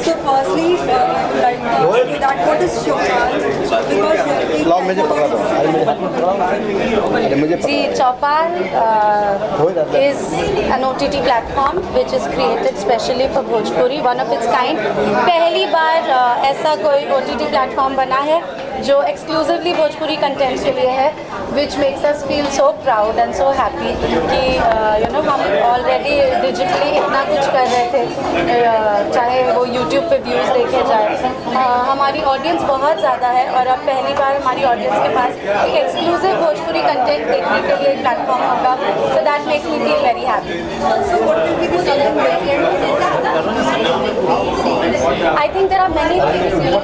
So firstly, like that what is Chopal? Because ji, Chaupal is an OTT platform which is created specially for Bhojpuri, one of its kind. पहली बार ऐसा कोई OTT platform बना है जो exclusively Bhojpuri content के लिए है, which makes us feel so proud and so happy कि you know हम already digitally इतना कुछ कर रहे थे, चाहे वो YouTube पे व्यूज़ देखे जाए। हमारी ऑडियंस बहुत ज़्यादा है और अब पहली बार हमारी ऑडियंस के पास एक एक्सक्लूसिव भोजपुरी कंटेंट देखने के लिए एक प्लेटफॉर्म होगा, so that makes me feel very happy. so what will be the something different? I think there are many things, you know,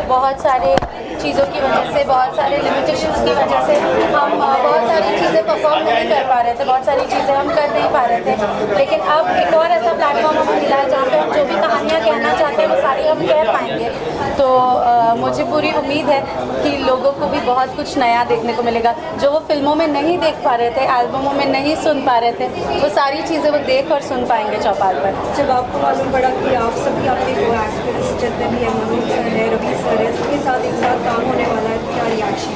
बहुत सारे चीज़ों की वजह से, बहुत सारे लिमिटेशंस की वजह से हम बहुत सारी चीज़ें परफॉर्म नहीं कर पा रहे थे, बहुत सारी चीज़ें हम कर नहीं पा रहे थे। लेकिन अब एक और ऐसा प्लेटफॉर्म हमें मिला है जहाँ पे हम जो भी कहानियाँ कहना चाहते हैं वो सारी हम कह पाएंगे। तो मुझे पूरी उम्मीद है कि लोगों को भी बहुत कुछ नया देखने को मिलेगा, जो वो फिल्मों में नहीं देख पा रहे थे, एल्बमों में नहीं सुन पा रहे थे, वो सारी चीज़ें वो देख और सुन पाएंगे चौपाल पर। जब आपको मालूम पड़ा कि आप सभी अपने को एक्टर्स जितने भी हैं, मनोज सर है, रवि सर है, सबके साथ एक साथ काम होने वाला है, क्या reaction?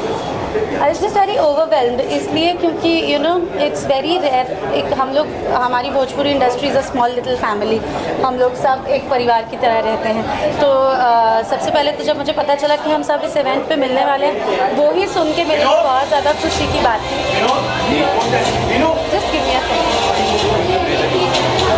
I was just very overwhelmed, इसलिए क्योंकि you know it's very rare. एक हम लोग, हमारी Bhojpuri industry is a small little family, हम लोग सब एक परिवार की तरह रहते हैं। तो सबसे पहले तो जब मुझे पता चला कि हम सब इस इवेंट पे मिलने वाले हैं, वो ही सुन के मेरे लिए बहुत ज़्यादा खुशी की बात थी। Just give me a second.